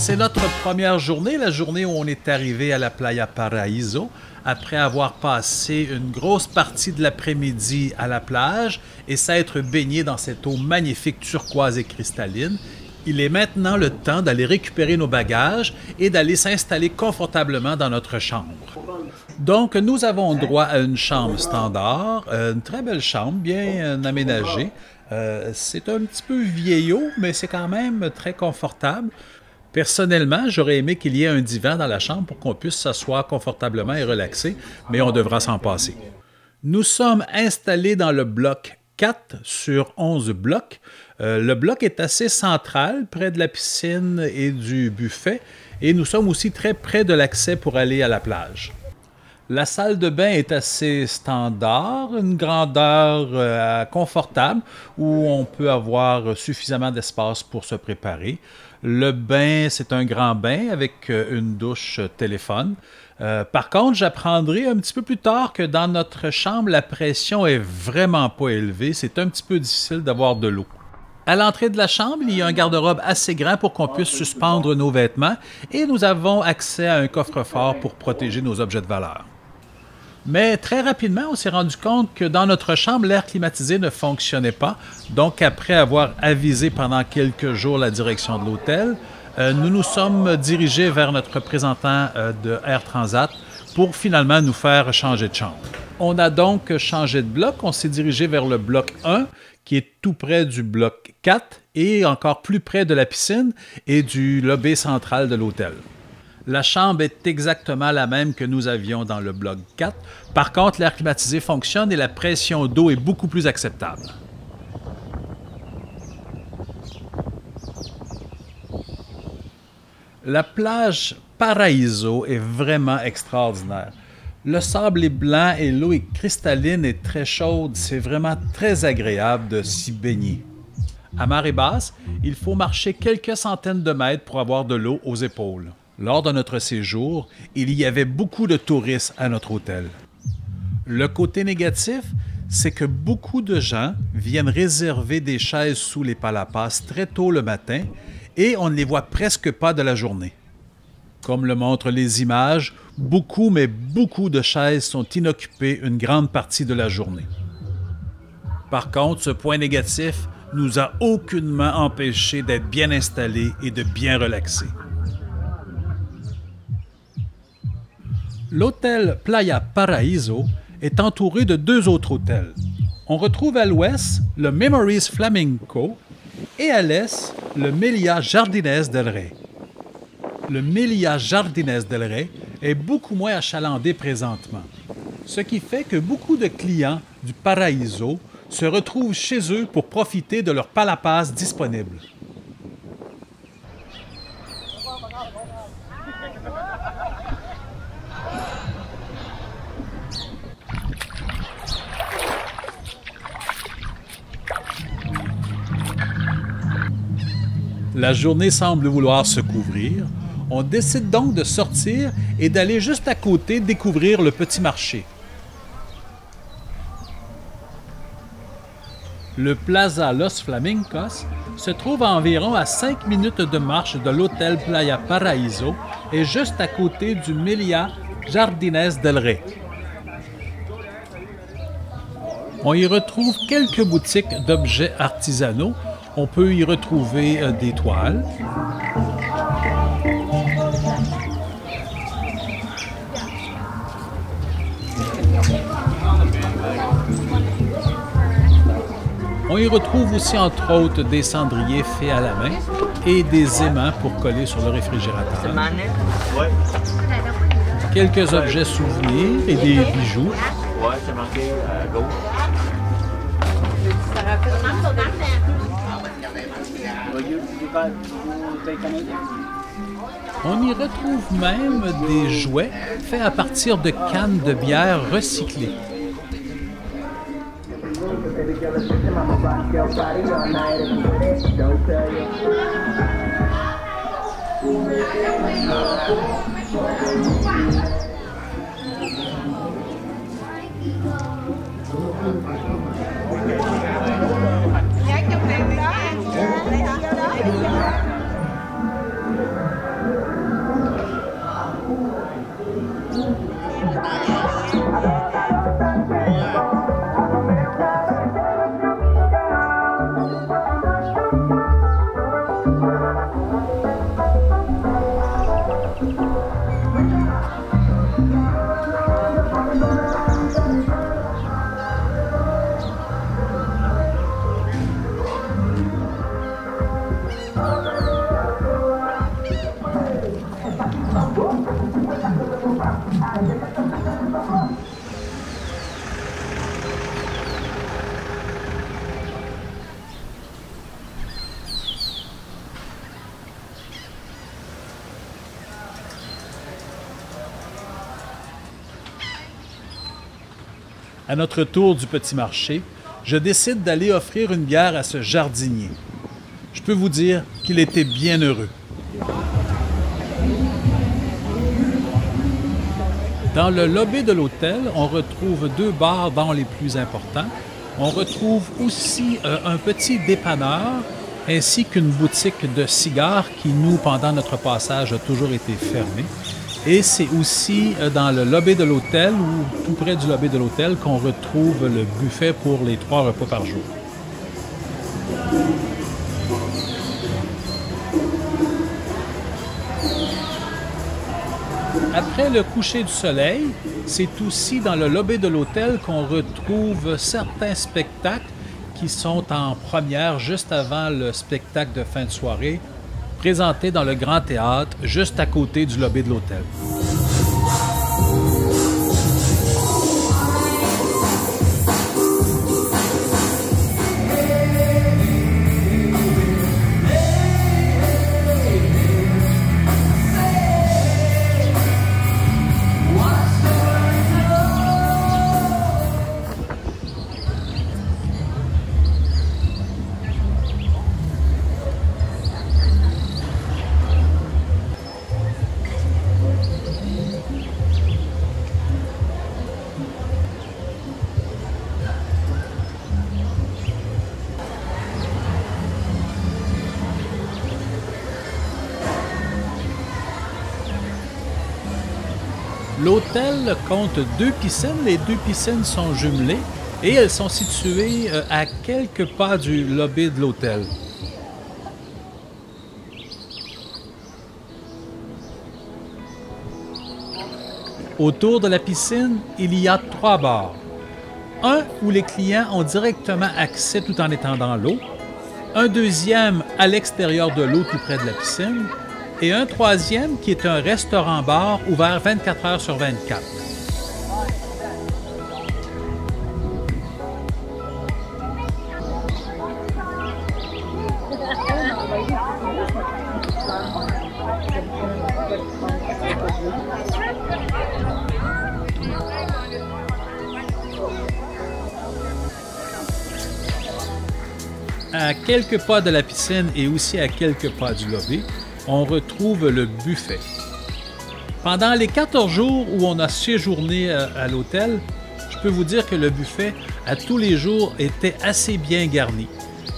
C'est notre première journée, la journée où on est arrivé à la Playa Paraíso, après avoir passé une grosse partie de l'après-midi à la plage et s'être baigné dans cette eau magnifique turquoise et cristalline. Il est maintenant le temps d'aller récupérer nos bagages et d'aller s'installer confortablement dans notre chambre. Donc, nous avons droit à une chambre standard, une très belle chambre, bien aménagée. C'est un petit peu vieillot, mais c'est quand même très confortable. Personnellement, j'aurais aimé qu'il y ait un divan dans la chambre pour qu'on puisse s'asseoir confortablement et relaxer, mais on devra s'en passer. Nous sommes installés dans le bloc 4 sur 11 blocs. Le bloc est assez central, près de la piscine et du buffet, et nous sommes aussi très près de l'accès pour aller à la plage. La salle de bain est assez standard, une grandeur confortable où on peut avoir suffisamment d'espace pour se préparer. Le bain, c'est un grand bain avec une douche téléphone. Par contre, j'apprendrai un petit peu plus tard que dans notre chambre, la pression est vraiment pas élevée. C'est un petit peu difficile d'avoir de l'eau. À l'entrée de la chambre, il y a un garde-robe assez grand pour qu'on puisse suspendre nos vêtements et nous avons accès à un coffre-fort pour protéger nos objets de valeur. Mais très rapidement, on s'est rendu compte que dans notre chambre, l'air climatisé ne fonctionnait pas. Donc, après avoir avisé pendant quelques jours la direction de l'hôtel, nous nous sommes dirigés vers notre représentant de Air Transat pour finalement nous faire changer de chambre. On a donc changé de bloc. On s'est dirigé vers le bloc 1, qui est tout près du bloc 4 et encore plus près de la piscine et du lobby central de l'hôtel. La chambre est exactement la même que nous avions dans le bloc 4. Par contre, l'air climatisé fonctionne et la pression d'eau est beaucoup plus acceptable. La plage Paraíso est vraiment extraordinaire. Le sable est blanc et l'eau est cristalline et très chaude. C'est vraiment très agréable de s'y baigner. À marée basse, il faut marcher quelques centaines de mètres pour avoir de l'eau aux épaules. Lors de notre séjour, il y avait beaucoup de touristes à notre hôtel. Le côté négatif, c'est que beaucoup de gens viennent réserver des chaises sous les palapas très tôt le matin et on ne les voit presque pas de la journée. Comme le montrent les images, beaucoup, mais beaucoup de chaises sont inoccupées une grande partie de la journée. Par contre, ce point négatif nous a aucunement empêchés d'être bien installés et de bien relaxer. L'hôtel Playa Paraíso est entouré de deux autres hôtels. On retrouve à l'ouest le Memories Flamenco et à l'est le Meliá Jardines del Rei. Le Meliá Jardines del Rei est beaucoup moins achalandé présentement, ce qui fait que beaucoup de clients du Paraíso se retrouvent chez eux pour profiter de leurs palapas disponibles. La journée semble vouloir se couvrir. On décide donc de sortir et d'aller juste à côté découvrir le petit marché. Le Plaza Los Flamencos se trouve à environ à 5 minutes de marche de l'hôtel Playa Paraíso et juste à côté du Meliá Jardines del Rei. On y retrouve quelques boutiques d'objets artisanaux. On peut y retrouver des toiles. On y retrouve aussi, entre autres, des cendriers faits à la main et des aimants pour coller sur le réfrigérateur. Quelques objets souvenirs et des bijoux. C'est marqué à gauche. On y retrouve même des jouets faits à partir de cannes de bière recyclées. À notre tour du petit marché, je décide d'aller offrir une bière à ce jardinier. Je peux vous dire qu'il était bien heureux. Dans le lobby de l'hôtel, on retrouve 2 bars dont les plus importants. On retrouve aussi un petit dépanneur ainsi qu'une boutique de cigares qui, nous, pendant notre passage, a toujours été fermée. Et c'est aussi dans le lobby de l'hôtel ou tout près du lobby de l'hôtel qu'on retrouve le buffet pour les 3 repas par jour. Après le coucher du soleil, c'est aussi dans le lobby de l'hôtel qu'on retrouve certains spectacles qui sont en première juste avant le spectacle de fin de soirée, présenté dans le Grand Théâtre, juste à côté du lobby de l'hôtel. L'hôtel compte 2 piscines. Les 2 piscines sont jumelées et elles sont situées à quelques pas du lobby de l'hôtel. Autour de la piscine, il y a 3 bars. Un où les clients ont directement accès tout en étant dans l'eau. Un deuxième à l'extérieur de l'eau tout près de la piscine. Et un troisième qui est un restaurant-bar ouvert 24 heures sur 24. À quelques pas de la piscine et aussi à quelques pas du lobby, on retrouve le buffet. Pendant les 14 jours où on a séjourné à l'hôtel, je peux vous dire que le buffet, à tous les jours, était assez bien garni.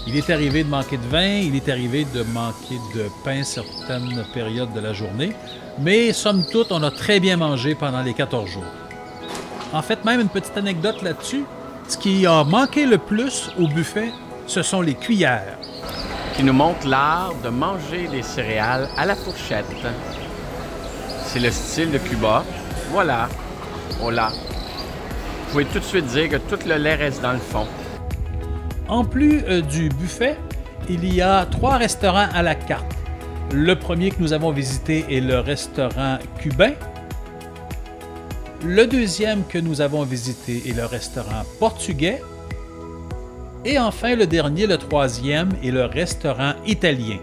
Il est arrivé de manquer de vin, il est arrivé de manquer de pain certaines périodes de la journée, mais somme toute, on a très bien mangé pendant les 14 jours. En fait, même une petite anecdote là-dessus, Ce qui a manqué le plus au buffet, ce sont les cuillères. Qui nous montre l'art de manger des céréales à la fourchette. C'est le style de Cuba. Voilà. Voilà. Vous pouvez tout de suite dire que tout le lait reste dans le fond. En plus du buffet, il y a 3 restaurants à la carte. Le premier que nous avons visité est le restaurant cubain. Le deuxième que nous avons visité est le restaurant portugais. Et enfin, le dernier, le troisième, est le restaurant italien.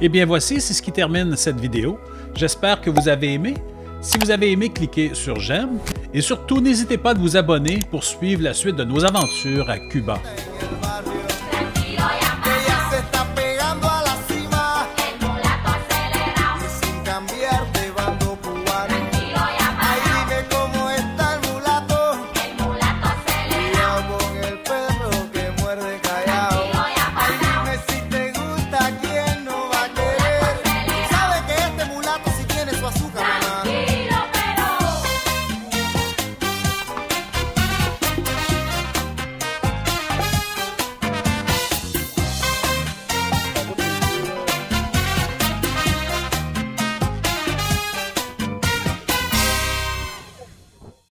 Et bien voici, c'est ce qui termine cette vidéo. J'espère que vous avez aimé. Si vous avez aimé, cliquez sur j'aime. Et surtout, n'hésitez pas à vous abonner pour suivre la suite de nos aventures à Cuba.